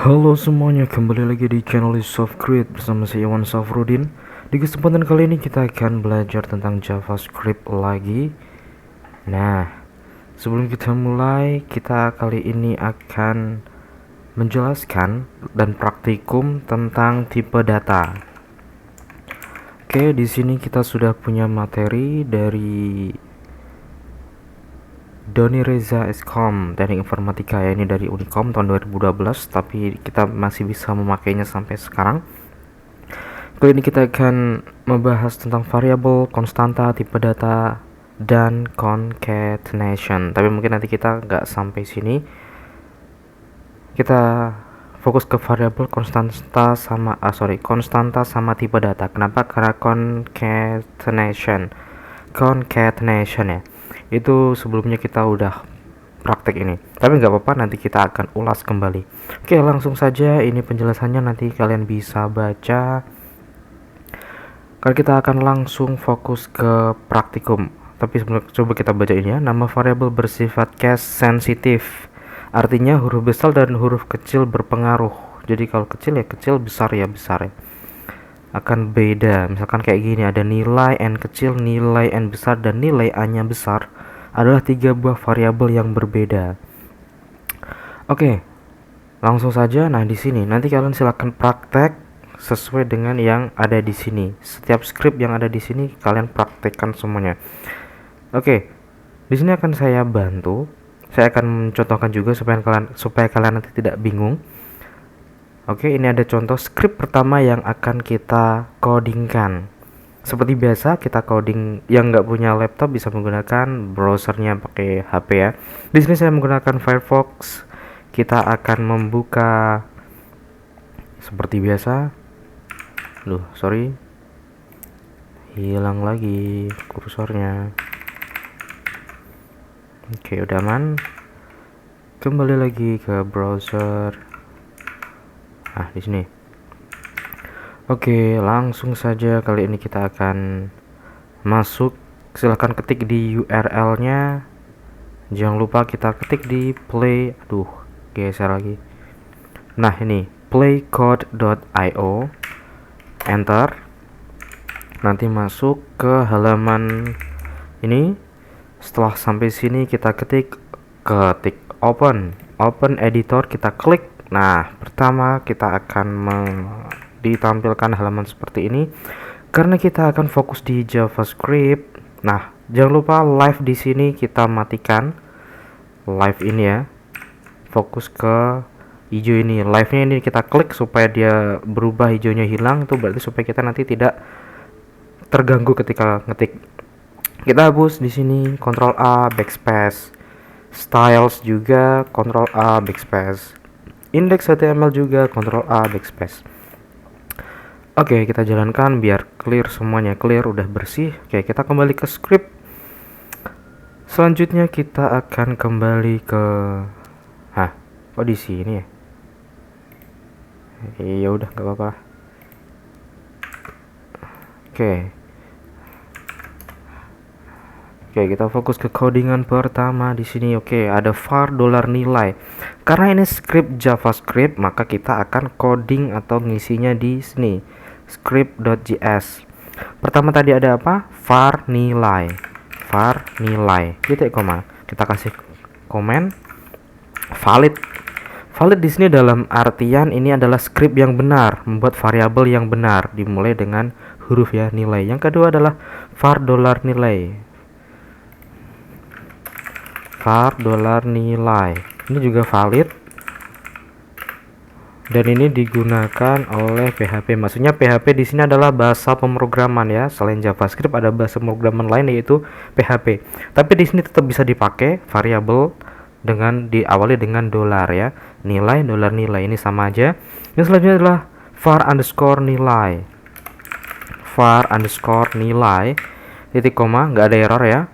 Halo semuanya, kembali lagi di channel Soft Create bersama saya Iwan Safrudin. Di kesempatan kali ini kita akan belajar tentang JavaScript lagi. Nah, sebelum kita mulai, kita kali ini akan menjelaskan dan praktikum tentang tipe data. Oke, di sini kita sudah punya materi dari Doni Reza Eskom Teknik Informatika ya, ini dari Unicom tahun 2012, tapi kita masih bisa memakainya sampai sekarang. Kali ini kita akan membahas tentang variabel, konstanta, tipe data, dan concatenation. Tapi mungkin nanti kita nggak sampai sini. Kita fokus ke variabel, konstanta sama tipe data. Kenapa? Karena concatenation ya. Itu sebelumnya kita udah praktek ini, tapi nggak apa-apa, nanti kita akan ulas kembali. Oke, langsung saja, ini penjelasannya, nanti kalian bisa baca. Kalau kita akan langsung fokus ke praktikum, tapi sebelum coba kita baca ini ya. Nama variabel bersifat case sensitif, artinya huruf besar dan huruf kecil berpengaruh. Jadi kalau kecil ya kecil, besar ya besar ya, akan beda. Misalkan kayak gini, ada nilai n kecil, nilai n besar, dan nilai a nya besar, adalah 3 buah variabel yang berbeda. Oke, langsung saja. Nah, di sini nanti kalian silakan praktek sesuai dengan yang ada di sini. Setiap script yang ada di sini kalian praktekkan semuanya. Oke, di sini akan saya bantu. Saya akan mencontohkan juga supaya kalian nanti tidak bingung. Oke, ini ada contoh script pertama yang akan kita codingkan. Seperti biasa, kita coding yang nggak punya laptop bisa menggunakan browsernya pakai HP ya. Di sini saya menggunakan Firefox. Kita akan membuka seperti biasa. Sorry, hilang lagi kursornya. Oke, udah aman. Kembali lagi ke browser. Di sini. Oke, langsung saja kali ini kita akan masuk. Silahkan ketik di URL-nya. Jangan lupa kita ketik di play. Geser lagi. Nah, ini playcode.io. Enter. Nanti masuk ke halaman ini. Setelah sampai sini kita ketik open editor, kita klik. Nah, pertama kita akan ditampilkan halaman seperti ini karena kita akan fokus di JavaScript. Nah, jangan lupa live di sini kita matikan live ini ya. Fokus ke hijau ini, live-nya ini kita klik supaya dia berubah, hijaunya hilang. Itu berarti supaya kita nanti tidak terganggu ketika ngetik. Kita hapus di sini, Ctrl A backspace. Styles juga Ctrl A backspace. Index HTML juga Ctrl A backspace. Oke, kita jalankan biar clear semuanya. Clear, udah bersih. Oke, kita kembali ke script. Selanjutnya kita akan kembali ke di sini ya. Ya udah, nggak apa-apa. Oke, kita fokus ke codingan pertama di sini. Oke, ada var $nilai. Karena ini script JavaScript, maka kita akan coding atau ngisinya di sini. Script.js. Pertama tadi ada apa? var nilai. Titik koma. Kita kasih komen valid. Valid di sini dalam artian ini adalah script yang benar, membuat variabel yang benar, dimulai dengan huruf ya, nilai. Yang kedua adalah var $nilai. var $nilai. Ini juga valid. Dan ini digunakan oleh PHP. Maksudnya PHP di sini adalah bahasa pemrograman ya. Selain JavaScript ada bahasa pemrograman lain yaitu PHP. Tapi di sini tetap bisa dipakai variabel dengan diawali dengan $, ya. Nilai $nilai ini sama aja. Yang selanjutnya adalah var_nilai. var_nilai titik koma, nggak ada error ya.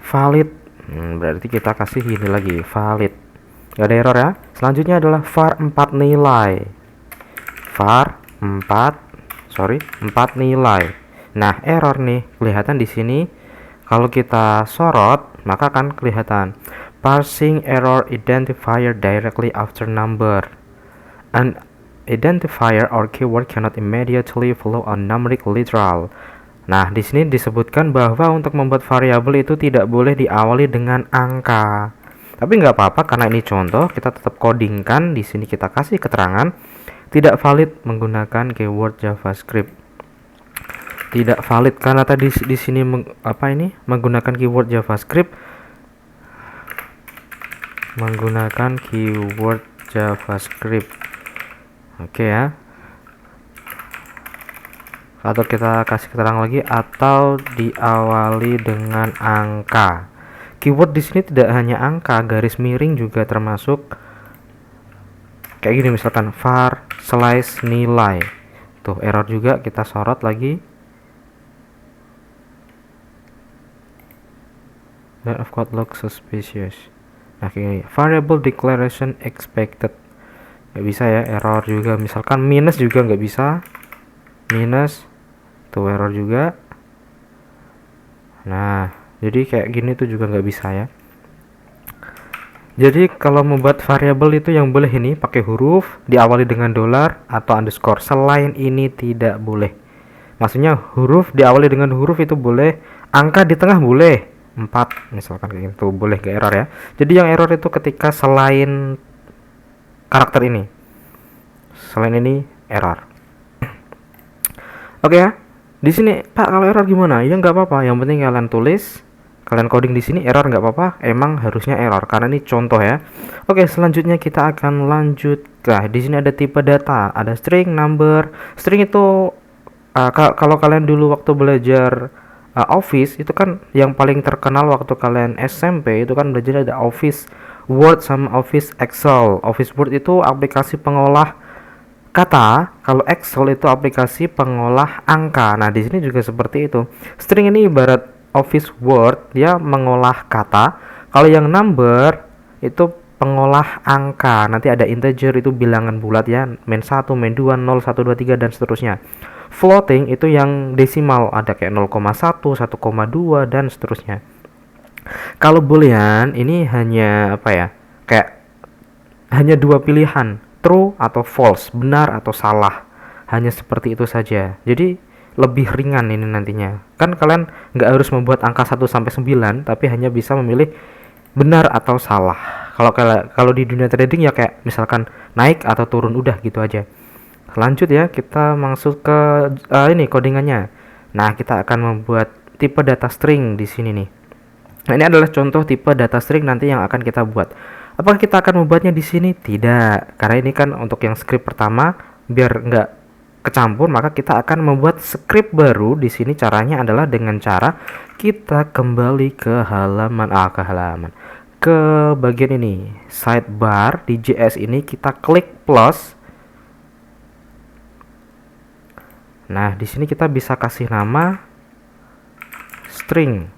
Valid. Berarti kita kasih ini lagi, valid. Gak ada error ya. Selanjutnya adalah var4 nilai. var4 nilai. Nah, error nih kelihatan di sini. Kalau kita sorot, maka akan kelihatan parsing error identifier directly after number. An identifier or keyword cannot immediately follow a numeric literal. Nah, di sini disebutkan bahwa untuk membuat variabel itu tidak boleh diawali dengan angka. Tapi nggak apa-apa karena ini contoh, kita tetap codingkan. Di sini kita kasih keterangan tidak valid menggunakan keyword JavaScript. Tidak valid karena tadi di sini menggunakan keyword JavaScript. Menggunakan keyword JavaScript. Oke ya. Atau kita kasih keterangan lagi atau diawali dengan angka. Keyword di sini tidak hanya angka, garis miring juga termasuk. Kayak gini misalkan var slice nilai. Tuh error juga, kita sorot lagi. That of code looks suspicious. Nah kayak gini, variable declaration expected. Nggak bisa ya, error juga. Misalkan minus juga nggak bisa. Minus tuh error juga. Nah jadi kayak gini tuh juga nggak bisa ya. Jadi kalau membuat variabel itu yang boleh ini pakai huruf diawali dengan $, atau underscore. Selain ini tidak boleh. Maksudnya huruf diawali dengan huruf itu boleh, angka di tengah boleh, 4 misalkan kayak gitu boleh, gak error ya. Jadi yang error itu ketika selain karakter ini. Selain ini error. Oke ya. Di sini Pak kalau error gimana? Ya nggak apa-apa. Yang penting kalian tulis, kalian coding di sini error nggak apa-apa. Emang harusnya error karena ini contoh ya. Oke, selanjutnya kita akan lanjut. Nah, di sini ada tipe data, ada string, number. String itu kalau kalian dulu waktu belajar Office itu kan yang paling terkenal waktu kalian SMP itu kan belajar ada Office Word sama Office Excel. Office Word itu aplikasi pengolah kata, kalau Excel itu aplikasi pengolah angka. Nah, di sini juga seperti itu. String ini ibarat Office Word, dia mengolah kata. Kalau yang number itu pengolah angka. Nanti ada integer itu bilangan bulat ya, main 1, main 2, 0, 1, 2, 3 dan seterusnya. Floating itu yang desimal, ada kayak 0,1, 1,2 dan seterusnya. Kalau boolean ini hanya apa ya? Kayak hanya dua pilihan, true atau false, benar atau salah. Hanya seperti itu saja. Jadi lebih ringan ini nantinya. Kan kalian nggak harus membuat angka 1 sampai 9, tapi hanya bisa memilih benar atau salah. Kalau di dunia trading ya kayak misalkan naik atau turun, udah gitu aja. Lanjut ya, kita masuk ke ini codingannya. Nah, kita akan membuat tipe data string di sini nih. Nah, ini adalah contoh tipe data string nanti yang akan kita buat. Apakah kita akan membuatnya di sini? Tidak, karena ini kan untuk yang script pertama, biar nggak kecampur, maka kita akan membuat script baru. Di sini caranya adalah dengan cara kita kembali ke ke bagian ini, sidebar di JS ini kita klik plus. Nah, di sini kita bisa kasih nama string.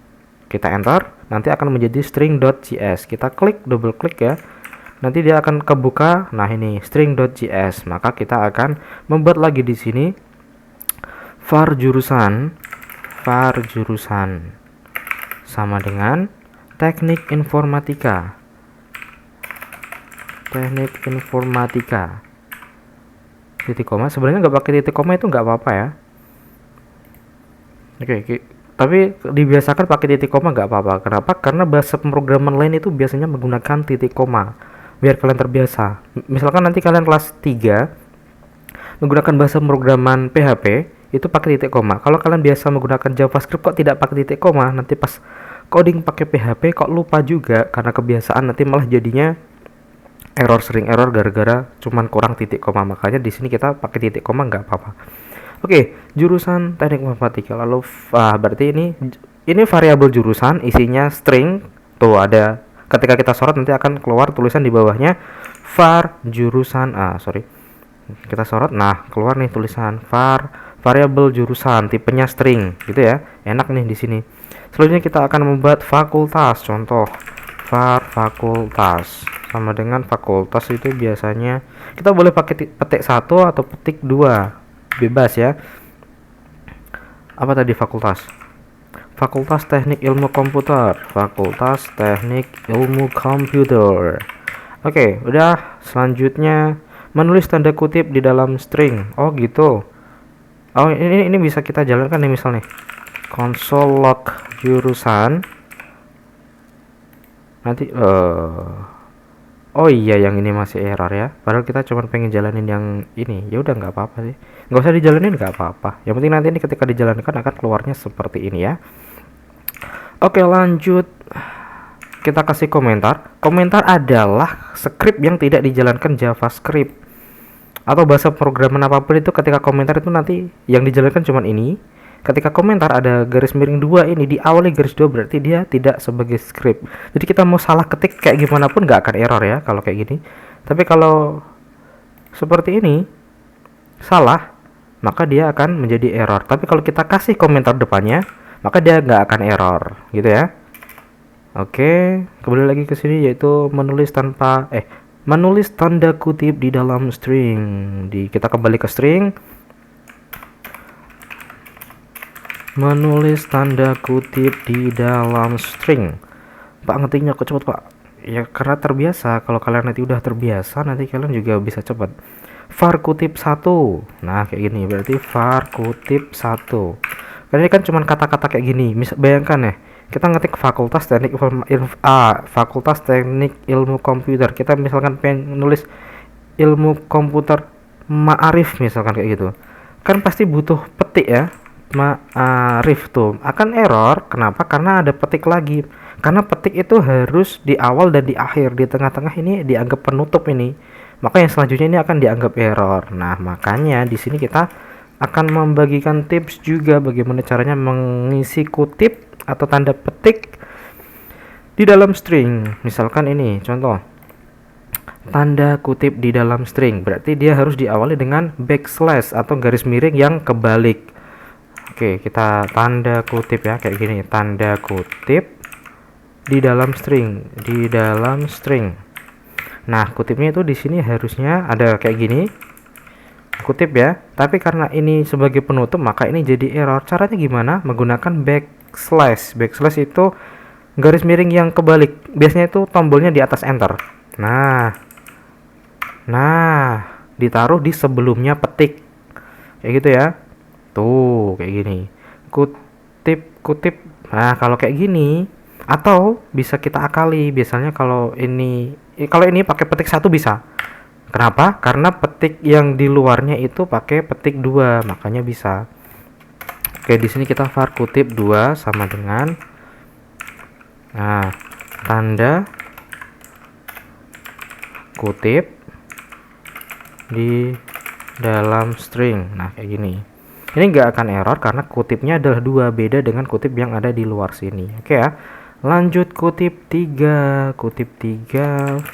Kita enter, nanti akan menjadi string.js. Kita klik, double klik ya. Nanti dia akan kebuka. Nah, ini string.js. Maka kita akan membuat lagi di sini var jurusan sama dengan teknik informatika. Titik koma, sebenarnya nggak pakai titik koma itu nggak apa-apa ya. Oke, tapi dibiasakan pakai titik koma nggak apa-apa. Kenapa? Karena bahasa pemrograman lain itu biasanya menggunakan titik koma biar kalian terbiasa. Misalkan nanti kalian kelas 3 menggunakan bahasa pemrograman PHP itu pakai titik koma. Kalau kalian biasa menggunakan JavaScript kok tidak pakai titik koma, nanti pas coding pakai PHP kok lupa juga karena kebiasaan, nanti malah jadinya sering error gara-gara cuman kurang titik koma. Makanya di sini kita pakai titik koma nggak apa-apa. Oke, jurusan teknik informatika. Lalu berarti ini variabel jurusan, isinya string. Tuh ada, ketika kita sorot nanti akan keluar tulisan di bawahnya var jurusan. Kita sorot, nah keluar nih tulisan var variabel jurusan, tipenya string, gitu ya. Enak nih di sini. Selanjutnya kita akan membuat fakultas. Contoh var fakultas sama dengan fakultas itu biasanya kita boleh pakai petik 1 atau petik 2, bebas ya. Apa tadi fakultas? Fakultas Teknik Ilmu Komputer. Fakultas Teknik Ilmu Komputer. Oke, udah. Selanjutnya menulis tanda kutip di dalam string. Oh gitu. Oh ini bisa kita jalankan nih misalnya console log jurusan nanti oh iya yang ini masih error ya, padahal kita cuma pengen jalanin yang ini. Ya udah nggak apa-apa sih, nggak usah dijalanin, nggak apa-apa, yang penting nanti ini ketika dijalankan akan keluarnya seperti ini ya. Oke lanjut, kita kasih komentar. Komentar adalah script yang tidak dijalankan JavaScript atau bahasa programan apapun itu. Ketika komentar itu nanti yang dijalankan cuma ini. Ketika komentar ada garis miring 2 ini diawali garis 2, berarti dia tidak sebagai script. Jadi kita mau salah ketik kayak gimana pun nggak akan error ya kalau kayak gini. Tapi kalau seperti ini salah, maka dia akan menjadi error. Tapi kalau kita kasih komentar depannya, maka dia nggak akan error gitu ya. Oke, kembali lagi ke sini, yaitu menulis menulis tanda kutip di dalam string. Kita kembali ke string, menulis tanda kutip di dalam string. Pak ngetiknya kok cepet Pak? Ya karena terbiasa. Kalau kalian nanti udah terbiasa, nanti kalian juga bisa cepet. Var kutip 1. Nah kayak gini, berarti var kutip 1. Karena ini kan cuma kata-kata kayak gini. Bayangkan ya, kita ngetik fakultas teknik ilmu komputer. Kita misalkan pengen nulis ilmu komputer ma'arif misalkan kayak gitu, kan pasti butuh petik ya. Ma'arif tuh akan error. Kenapa? Karena ada petik lagi. Karena petik itu harus di awal dan di akhir. Di tengah-tengah ini dianggap penutup ini. Maka yang selanjutnya ini akan dianggap error. Nah, makanya di sini kita akan membagikan tips juga bagaimana caranya mengisi kutip atau tanda petik di dalam string. Misalkan ini contoh tanda kutip di dalam string, berarti dia harus diawali dengan backslash atau garis miring yang kebalik. Oke, kita tanda kutip ya kayak gini, tanda kutip di dalam string. Nah, kutipnya itu di sini harusnya ada kayak gini. Kutip ya. Tapi karena ini sebagai penutup, maka ini jadi error. Caranya gimana? Menggunakan backslash. Backslash itu garis miring yang kebalik. Biasanya itu tombolnya di atas enter. Nah, ditaruh di sebelumnya petik. Kayak gitu ya. Tuh kayak gini, kutip. Nah kalau kayak gini, atau bisa kita akali. Biasanya kalau ini pakai petik 1 bisa. Kenapa? Karena petik yang di luarnya itu pakai petik 2, makanya bisa. Oke, di sini kita var kutip 2 sama dengan tanda kutip di dalam string. Nah kayak gini. Ini nggak akan error karena kutipnya adalah 2, beda dengan kutip yang ada di luar sini. Oke ya. Lanjut kutip 3,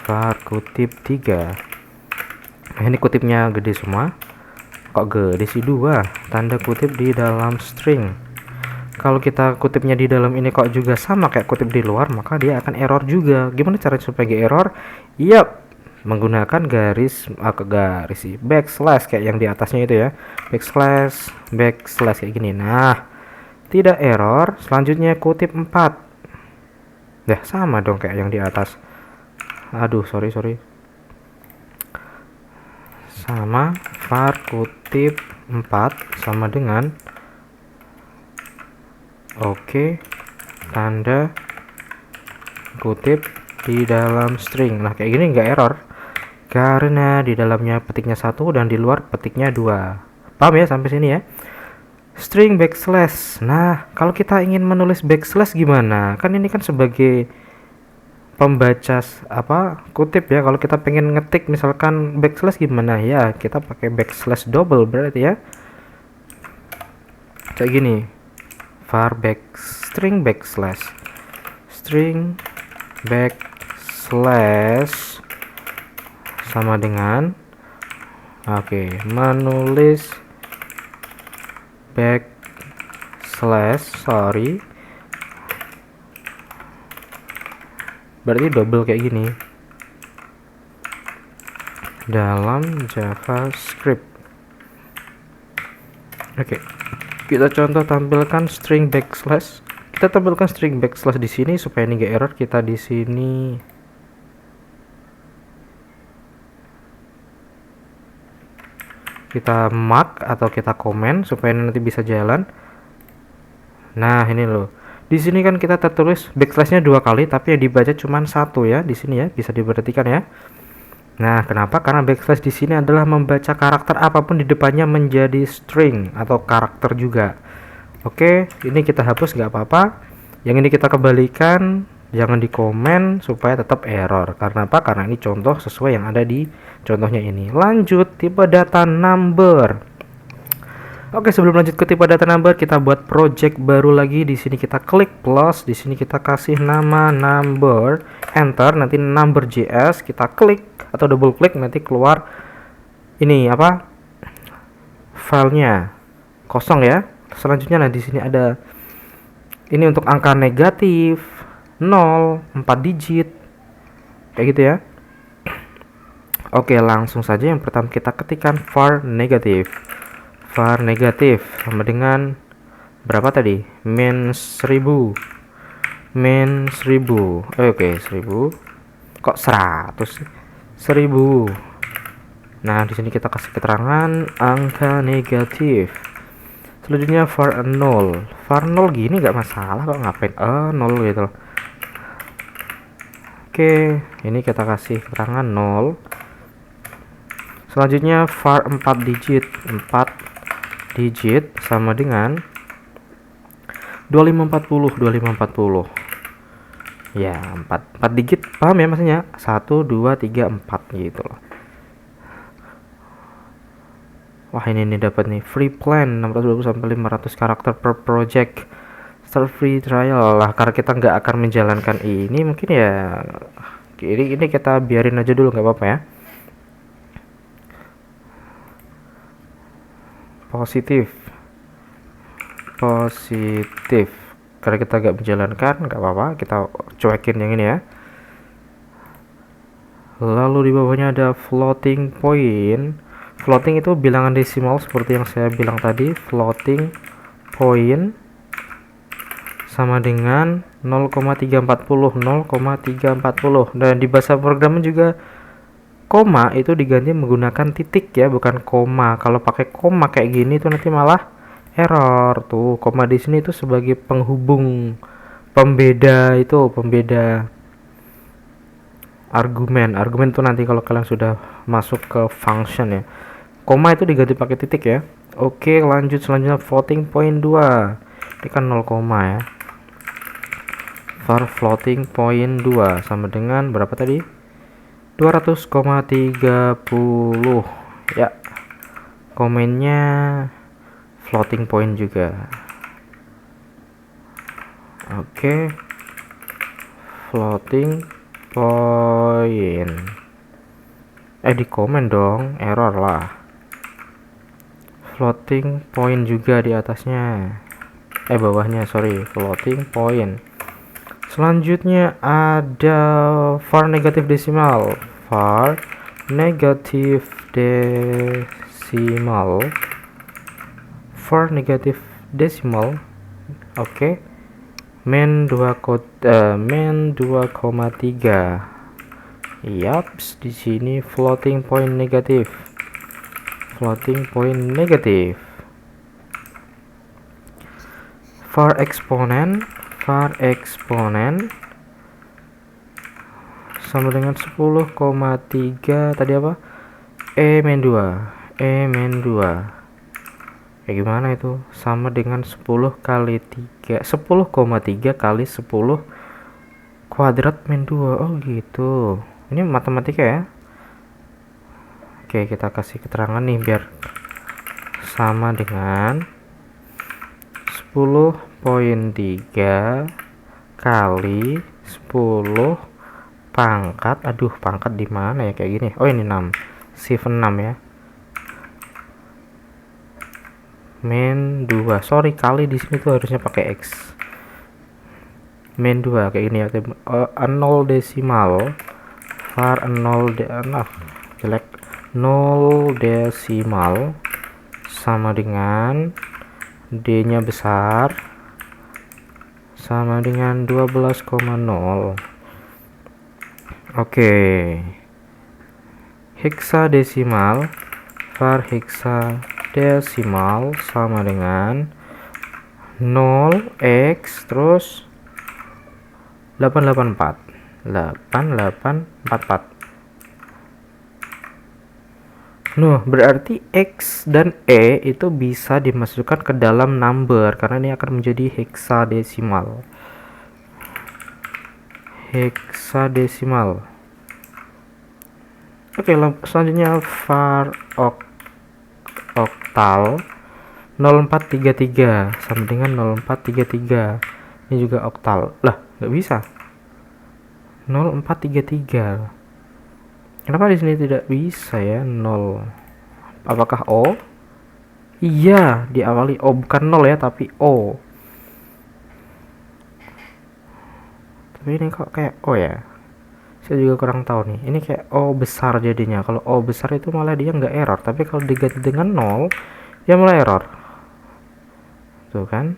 var kutip 3. Nah, ini kutipnya gede semua. Kok gede sih 2? Tanda kutip di dalam string. Kalau kita kutipnya di dalam ini kok juga sama kayak kutip di luar, maka dia akan error juga. Gimana caranya supaya nggak error? Yap, menggunakan garis sih, backslash kayak yang di atasnya itu ya, backslash kayak gini. Nah tidak error. Selanjutnya kutip 4 ya, sama dong kayak yang di atas. Aduh sorry sama var kutip 4 sama dengan tanda kutip di dalam string. Nah kayak gini nggak error karena di dalamnya petiknya 1 dan di luar petiknya 2. Paham ya sampai sini ya? String backslash. Nah kalau kita ingin menulis backslash gimana? Kan ini kan sebagai pembaca kutip ya. Kalau kita pengen ngetik misalkan backslash gimana ya, kita pakai backslash double berarti ya, kayak gini, var string backslash sama dengan menulis backslash berarti double kayak gini dalam JavaScript. Oke, kita contoh tampilkan string backslash. Kita tampilkan string backslash di sini supaya ini gak error. Kita di sini kita mark atau kita komen supaya nanti bisa jalan. Nah, ini loh. Di sini kan kita tertulis backslashnya 2 kali, tapi yang dibaca cuma 1 ya. Di sini ya, bisa diperhatikan ya. Nah, kenapa? Karena backslash di sini adalah membaca karakter apapun di depannya menjadi string atau karakter juga. Oke, ini kita hapus nggak apa-apa. Yang ini kita kembalikan, jangan dikomen supaya tetap error. Karena apa? Karena ini contoh sesuai yang ada di contohnya ini. Lanjut, tipe data number. Oke, sebelum lanjut ke tipe data number, kita buat project baru lagi. Di sini kita klik plus, di sini kita kasih nama number, enter, nanti number.js, kita klik atau double klik, nanti keluar ini apa? Filenya kosong ya. Selanjutnya nah di sini ada ini untuk angka negatif 0, 4 digit. Kayak gitu ya. Oke, langsung saja yang pertama kita ketikkan var negatif. Var negatif sama dengan berapa tadi? Min 1000. Min 1000. Oke, 1000. Kok 100? 1000. Nah, di sini kita kasih keterangan angka negatif. Selanjutnya var 0. Var 0 gini nggak masalah kok, ngapain 0 gitu loh. Oke, ini kita kasih keterangan 0. Selanjutnya var 4 digit. 4 digit sama dengan 2540. Ya, 4 digit, paham ya maksudnya? 1 2 3 4 gitu loh. Wah, ini nih dapat nih free plan 620 sampai 500 karakter per project. Start free trial lah, karena kita nggak akan menjalankan ini, mungkin ya ini kita biarin aja dulu, nggak apa-apa ya. Positif karena kita nggak menjalankan, nggak apa-apa, kita cuekin yang ini ya. Lalu di bawahnya ada floating point. Floating itu bilangan desimal seperti yang saya bilang tadi. Floating point sama dengan 0,340. Dan di bahasa programming juga koma itu diganti menggunakan titik ya, bukan koma. Kalau pakai koma kayak gini tuh nanti malah error. Tuh, koma di sini itu sebagai penghubung, pembeda argumen. Argumen tuh nanti kalau kalian sudah masuk ke function ya. Koma itu diganti pakai titik ya. Oke, lanjut selanjutnya floating point 2. Ini kan 0, ya. var floating point 2 sama dengan berapa tadi? 200,30 ya. Komennya floating point juga. Oke, floating point. Di komen dong, error lah. Floating point juga di atasnya. Bawahnya, sorry, floating point. Selanjutnya ada var negatif desimal. Var negatif desimal. Oke. Min 2,3. Yaps, di sini floating point negatif. var eksponen sama dengan 10,3 tadi apa? min 2. Kayak gimana itu? Sama dengan 10 kali 3, 10,3 kali 10 kuadrat min 2. Oh gitu, ini matematika ya. Oke, kita kasih keterangan nih biar sama dengan 10,3 kali 10 pangkat, pangkat di mana ya kayak gini. Oh, ini 6, shift 6 ya. Min 2, sorry, kali di sini tuh harusnya pakai x. Min 2 kayak gini ya. 0 desimal var 0 jelek 0 desimal sama dengan d nya besar sama dengan 12,0. Oke, hexadesimal var hexadesimal sama dengan 0x terus 884. Nah, berarti X dan E itu bisa dimasukkan ke dalam number karena ini akan menjadi hexadesimal. Oke, selanjutnya var oktal 0433 sama dengan 0433. Ini juga oktal. Lah, nggak bisa. 0433. Kenapa di sini tidak bisa ya? 0. Apakah O? Iya, diawali O, bukan 0 ya, tapi O. Tapi ini kok kayak O ya? Saya juga kurang tahu nih. Ini kayak O besar jadinya. Kalau O besar itu malah dia nggak error, tapi kalau diganti dengan 0, dia malah error. Tuh kan?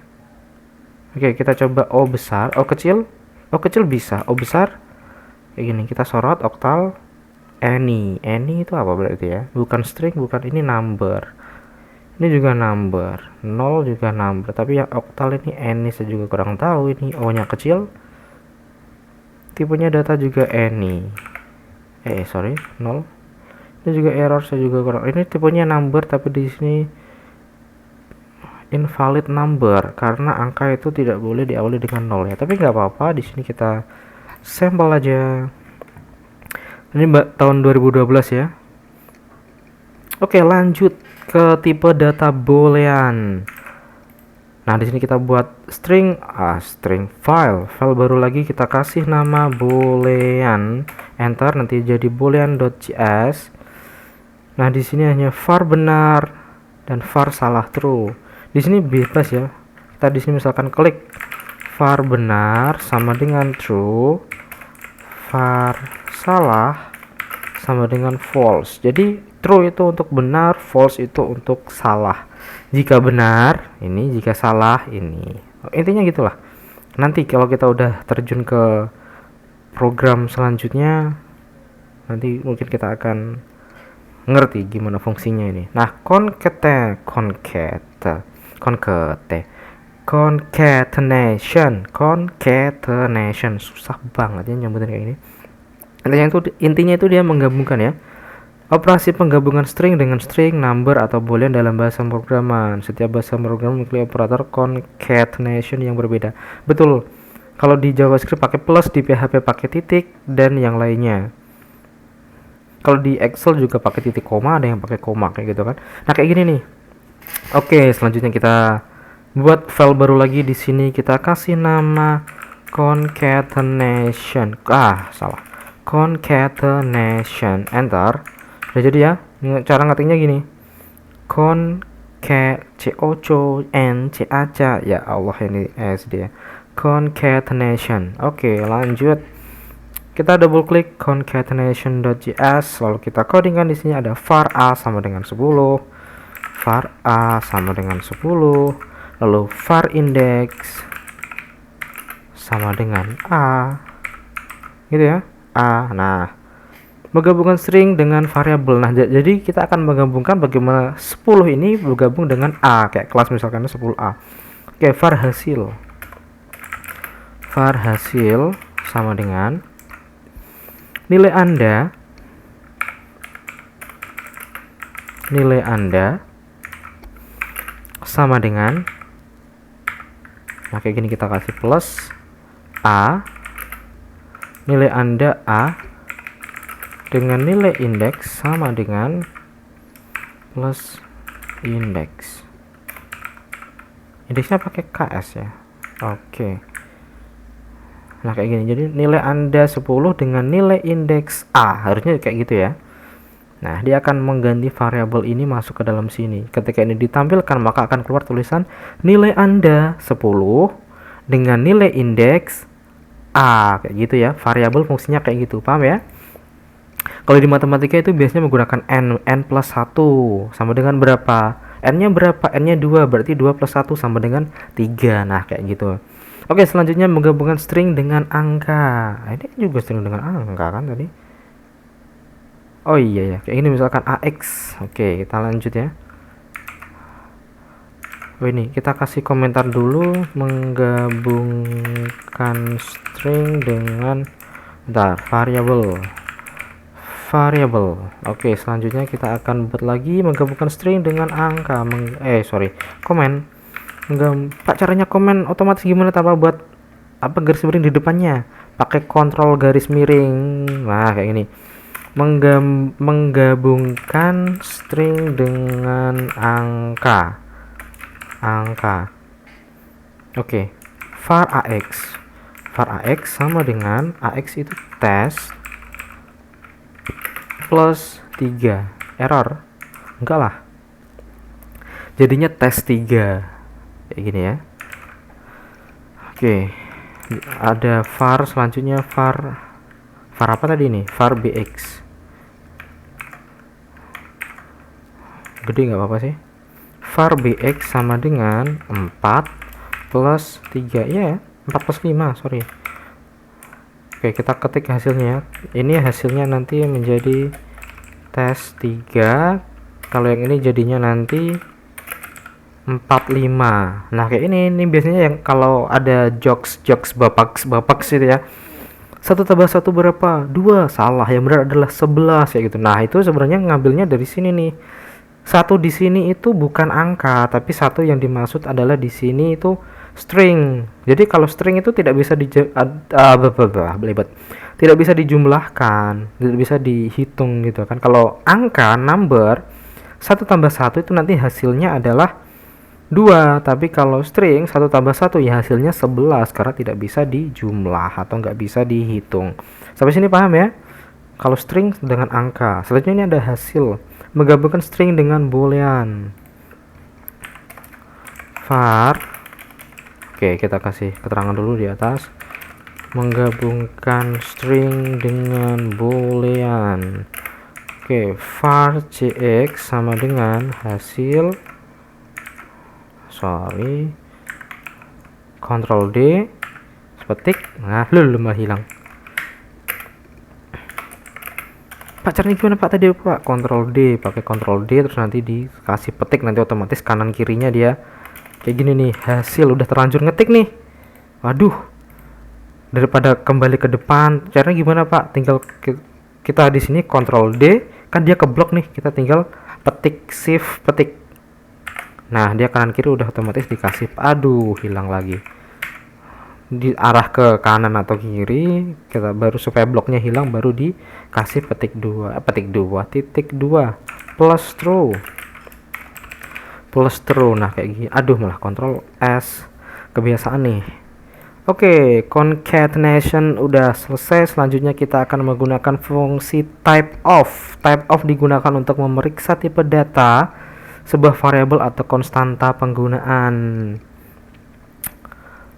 Oke, kita coba O besar, O kecil. O kecil bisa, O besar kayak gini. Kita sorot oktal. Any itu apa berarti ya? Bukan string, bukan, ini number. Ini juga number. 0 juga number. Tapi yang oktal ini any saya juga kurang tahu. Ini O-nya kecil. Tipenya data juga any. Sorry, 0. Ini juga error saya juga kurang. Ini tipenya number tapi di sini invalid number karena angka itu tidak boleh diawali dengan 0 ya. Tapi nggak apa-apa, di sini kita sampel aja. Ini tahun 2012 ya. Oke, lanjut ke tipe data boolean. Nah, di sini kita buat string file baru lagi, kita kasih nama boolean, enter, nanti jadi boolean.js. Nah, di sini hanya var benar dan var salah true. Di sini bebas ya. Kita di sini misalkan klik var benar sama dengan true, var salah sama dengan false. Jadi true itu untuk benar, false itu untuk salah. Jika benar ini, jika salah ini. Intinya gitulah. Nanti kalau kita udah terjun ke program selanjutnya, nanti mungkin kita akan ngerti gimana fungsinya ini. Nah, concatenation susah banget ya nyebutin kayak ini. Intinya itu dia menggabungkan ya, operasi penggabungan string dengan string, number atau boolean dalam bahasa pemrograman. Setiap bahasa pemrograman memiliki operator concatenation yang berbeda. Betul, kalau di JavaScript pakai plus, di PHP pakai titik, dan yang lainnya. Kalau di Excel juga pakai titik koma, ada yang pakai koma kayak gitu kan. Nah, kayak gini nih. Oke, selanjutnya kita buat file baru lagi. Di sini kita kasih nama concatenation. Concatenation, enter. Udah jadi ya. Cara ngetiknya gini. Ya Allah, ini SD ya. Concatenation. Oke, lanjut. Kita double klik concatenation.js, lalu kita codingkan. Di sini ada var a sama dengan 10, var a sama dengan 10, lalu var index sama dengan a, gitu ya, a. Nah, menggabungkan string dengan variabel. Nah, jadi kita akan menggabungkan bagaimana 10 ini bergabung dengan a, kayak kelas misalkan 10a. Oke, var hasil sama dengan nilai Anda sama dengan, nah kayak gini, kita kasih plus a, nilai Anda a dengan nilai indeks sama dengan plus indeks. Indeksnya pakai ks ya. Oke. Nah, kayak gini. Jadi nilai Anda 10 dengan nilai indeks A. Harusnya kayak gitu ya. Nah, dia akan mengganti variabel ini masuk ke dalam sini. Ketika ini ditampilkan, maka akan keluar tulisan nilai Anda 10 dengan nilai indeks A. Kayak gitu ya. Variabel fungsinya kayak gitu. Paham ya? Kalau di matematika itu biasanya menggunakan n plus 1 sama dengan berapa? N-nya berapa? N-nya 2, berarti 2 plus 1 sama dengan 3. Nah, kayak gitu. Oke, selanjutnya menggabungkan string dengan angka. Ini juga string dengan angka kan tadi. Oh iya ya, kayak ini misalkan AX. Oke, kita lanjut ya. Oh ini kita kasih komentar dulu, menggabungkan string dengan variabel. Oke, selanjutnya kita akan buat lagi menggabungkan string dengan angka. Komen. Pak, caranya komen otomatis gimana tanpa buat apa garis miring di depannya? Pakai kontrol garis miring. Nah, kayak gini. Menggabungkan string dengan angka. Oke. Var ax sama dengan ax itu test plus 3. Error? Enggak lah. Jadinya tes 3. Kayak gini ya. Oke. Ada var selanjutnya var apa tadi nih? Var bx. Gede nggak apa-apa sih. Var bx sama dengan 4 plus 3 ya, 4 plus 5, sorry. Oke, kita ketik hasilnya. Ini hasilnya nanti menjadi tes 3. Kalau yang ini jadinya nanti 45. Nah, kayak ini biasanya yang kalau ada jokes bapak gitu ya. 1 tambah 1 berapa? 2. Salah, yang benar adalah 11 ya gitu. Nah, itu sebenarnya ngambilnya dari sini nih. 1 di sini itu bukan angka, tapi 1 yang dimaksud adalah di sini itu string. Jadi kalau string itu tidak bisa tidak bisa dijumlahkan, tidak bisa dihitung gitu kan. Kalau angka number 1 tambah 1 itu nanti hasilnya adalah 2, tapi kalau string 1 tambah 1 ya hasilnya 11 karena tidak bisa dijumlah atau nggak bisa dihitung. Sampai sini paham ya? Kalau string dengan angka. Selanjutnya ini ada hasil menggabungkan string dengan boolean. Var. Oke, kita kasih keterangan dulu di atas. Menggabungkan string dengan boolean. Oke, var cx sama dengan hasil Ctrl D, petik. Nah, malah hilang. Pak, caranya gimana Pak tadi Pak? Ctrl D, pakai Ctrl D terus nanti dikasih petik, nanti otomatis kanan kirinya dia kayak gini nih. Hasil udah terlanjur ngetik nih. Waduh. Daripada kembali ke depan, caranya gimana Pak? Tinggal kita di sini Ctrl D, kan dia keblok nih. Kita tinggal petik shift petik. Nah, dia kanan kiri udah otomatis dikasih. Aduh, hilang lagi. Diarah ke kanan atau kiri, kita baru supaya bloknya hilang baru dikasih titik 2 plus true. Nah, kayak gini. Aduh, malah Ctrl S, kebiasaan nih. Oke, concatenation udah selesai. Selanjutnya kita akan menggunakan fungsi type of digunakan untuk memeriksa tipe data sebuah variabel atau konstanta penggunaan.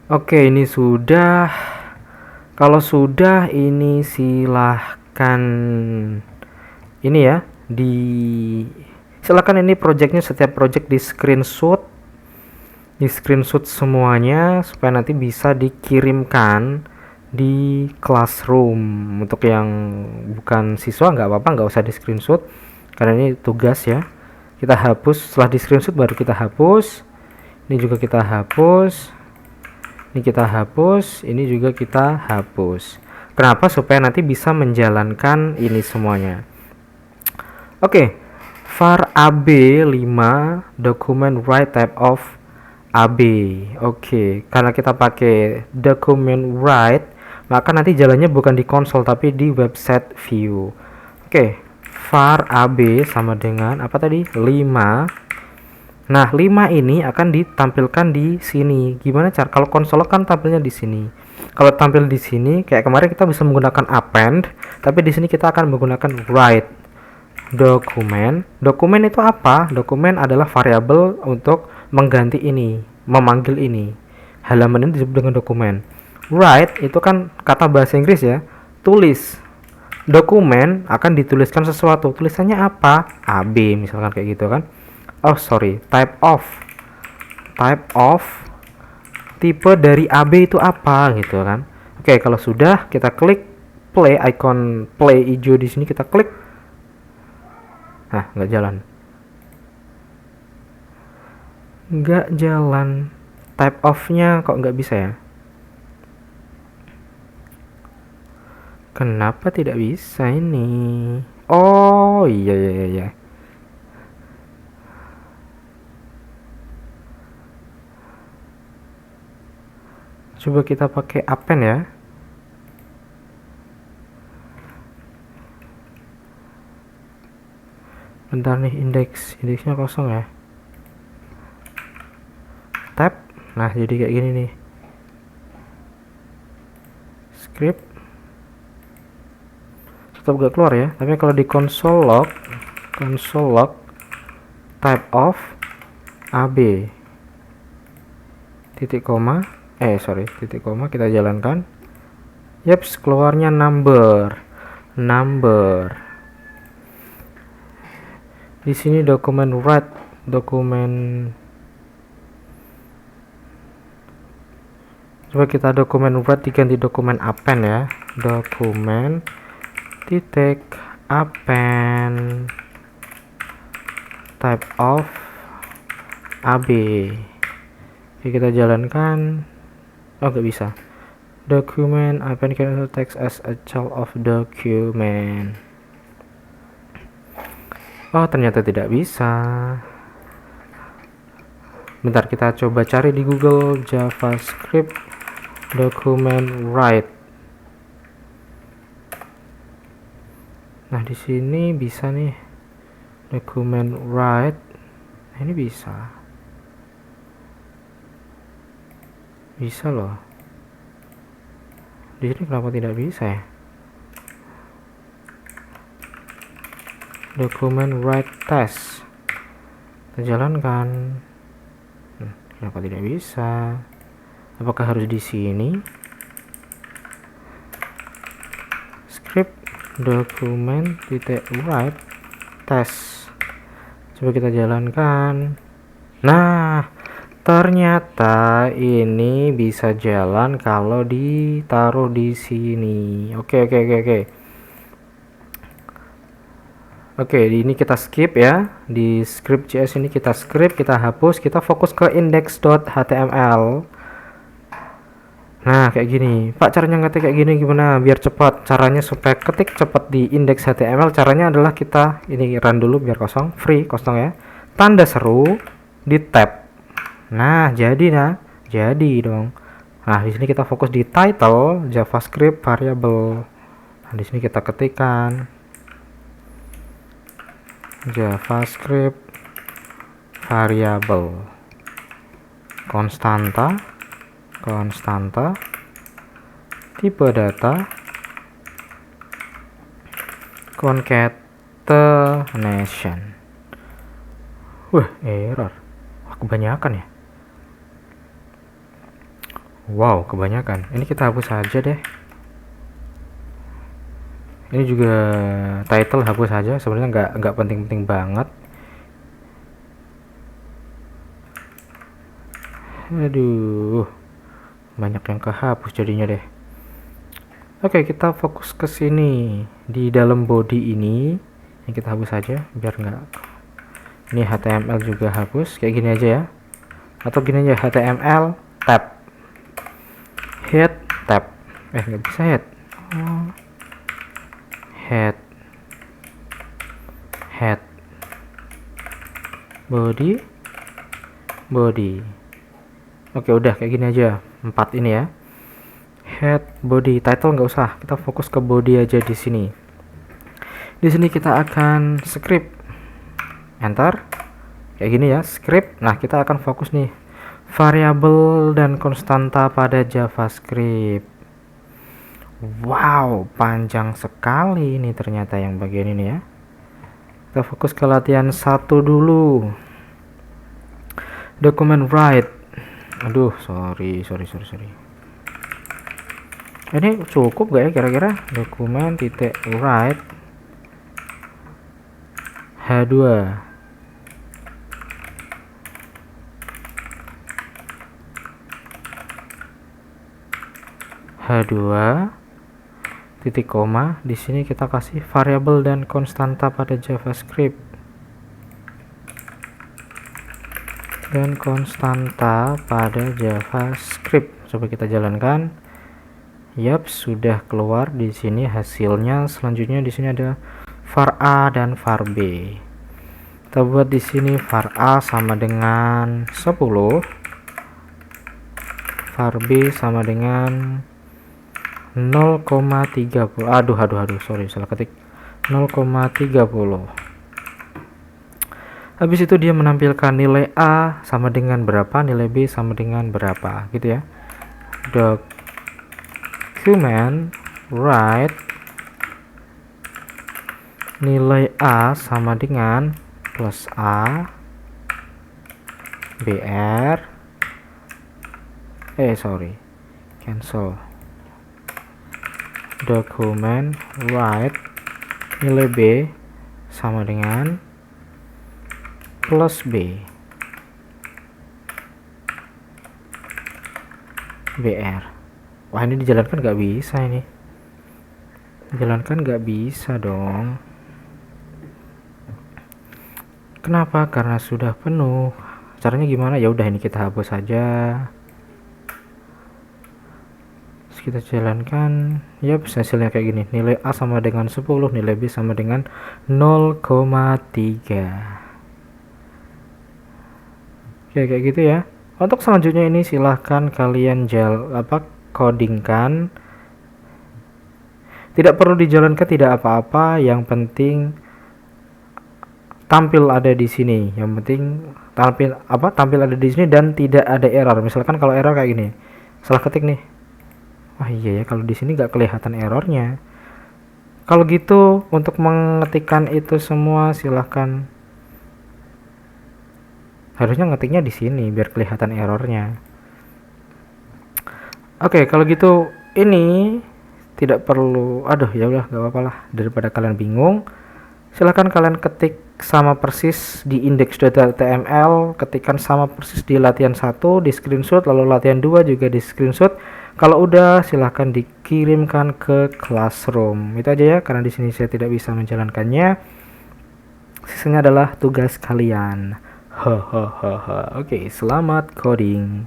Oke, ini sudah. Kalau sudah, ini silahkan ini ya, silakan ini projectnya, setiap project di screenshot semuanya supaya nanti bisa dikirimkan di classroom. Untuk yang bukan siswa nggak apa-apa, nggak usah di screenshot karena ini tugas ya. Kita hapus, setelah di screenshot baru kita hapus. Ini juga kita hapus. Ini kita hapus, ini juga kita hapus. Kenapa? Supaya nanti bisa menjalankan ini semuanya. Oke, var AB5 document write type of AB. Oke, karena kita pakai document write, maka nanti jalannya bukan di konsol tapi di website view. Oke, var AB sama dengan apa tadi? 5. Nah, 5 ini akan ditampilkan di sini. Gimana cara? Kalau konsol kan tampilnya di sini. Kalau tampil di sini, kayak kemarin kita bisa menggunakan append, tapi di sini kita akan menggunakan write dokumen. Dokumen itu apa? Dokumen adalah variabel untuk mengganti ini, memanggil ini. Halaman ini disebut dengan dokumen. Write itu kan kata bahasa Inggris ya, tulis. Dokumen akan dituliskan sesuatu. Tulisannya apa? AB misalkan kayak gitu kan. Type of tipe dari AB itu apa gitu kan. Oke, kalau sudah kita klik play, icon play hijau di sini kita klik. Nah, nggak jalan. Nggak jalan. Type of-nya kok nggak bisa ya? Kenapa tidak bisa ini? Oh, iya iya iya, iya. Coba kita pakai append ya. Bentar nih, indeksnya kosong ya. Tab. Nah, jadi kayak gini nih. Script. Tetap gak keluar ya. Tapi kalau di console log type of AB titik koma kita jalankan. Yaps, keluarnya number. Di sini dokumen write, coba kita dokumen write diganti dokumen append ya. Dokumen titik append type of AB. Oke, kita jalankan. Oh, nggak bisa. Document append can text as a child of document. Oh, ternyata tidak bisa. Bentar, kita coba cari di Google JavaScript document write. Nah, di sini bisa nih. Document write. Nah, ini bisa. Bisa loh. Di sini kenapa tidak bisa ya? Document write test. Kita jalankan. Kenapa tidak bisa? Apakah harus di sini? Script document titik write test. Coba kita jalankan. Nah, ternyata ini bisa jalan kalau ditaruh di sini. Oke. Oke, ini kita skip ya. Di script.js ini kita skip, kita hapus, kita fokus ke index.html. Nah, kayak gini. Pak, caranya ngetik kayak gini gimana biar cepat? Caranya supaya ketik cepat di index.html, caranya adalah kita ini run dulu biar kosong, kosong ya. Tanda seru di tab. Nah, jadi dong. Nah, di sini kita fokus di title JavaScript variable. Nah, di sini kita ketikkan JavaScript variable konstanta tipe data concatenation. Error. Kebanyakan ya. Wow, kebanyakan. Ini kita hapus saja deh. Ini juga title hapus saja, sebenarnya nggak penting-penting banget. Aduh, banyak yang kehapus jadinya deh. Oke, kita fokus ke sini di dalam body ini. Yang kita hapus saja biar nggak. Ini HTML juga hapus, kayak gini aja ya. Atau gini aja, HTML tab head tab. Nggak bisa head. Head body. Oke, udah kayak gini aja, 4 ini ya. Head, body, title nggak usah, kita fokus ke body aja di sini. Di sini kita akan script, enter, kayak gini ya, script. Nah, kita akan fokus nih variabel dan konstanta pada JavaScript. Wow, panjang sekali ini ternyata yang bagian ini ya. Kita fokus ke latihan 1 dulu. Document write. Aduh, sorry. Ini cukup gak ya kira-kira? Dokumen titik write H2 titik koma. Di sini kita kasih variabel dan konstanta pada JavaScript. dan konstanta pada JavaScript. Coba kita jalankan. Yap, sudah keluar di sini hasilnya. Selanjutnya di sini ada var A dan var B. Kita buat di sini var A sama dengan 10, var B sama dengan 0,30. Aduh, sorry, salah ketik. 0,30. Habis itu dia menampilkan nilai A sama dengan berapa, nilai B sama dengan berapa, gitu ya. Document write nilai A sama dengan plus A BR cancel. Document write nilai B sama dengan plus B BR. Wah, ini dijalankan nggak bisa, ini dijalankan nggak bisa dong. Kenapa? Karena sudah penuh. Caranya gimana? Ya udah, ini kita hapus saja. Terus kita jalankan. Ya, hasilnya kayak gini. Nilai A sama dengan 10, nilai B sama dengan 0,3. Oke, kayak gitu ya. Untuk selanjutnya ini silahkan kalian codingkan. Tidak perlu dijalankan, tidak apa-apa. Yang penting tampil ada di sini. Yang penting tampil ada di sini dan tidak ada error. Misalkan kalau error kayak gini, salah ketik nih. Wah iya ya, kalau di sini nggak kelihatan errornya. Kalau gitu untuk mengetikkan itu semua silahkan. Harusnya ngetiknya di sini biar kelihatan errornya. Oke, kalau gitu ini tidak perlu. Aduh, ya udah, nggak apa-apa lah, daripada kalian bingung. Silahkan kalian ketik sama persis di index.html, ketikkan sama persis di latihan 1, di screenshot, lalu latihan 2 juga di screenshot. Kalau udah silahkan dikirimkan ke Classroom. Itu aja ya, karena di sini saya tidak bisa menjalankannya. Sisanya adalah tugas kalian. Oke, selamat coding.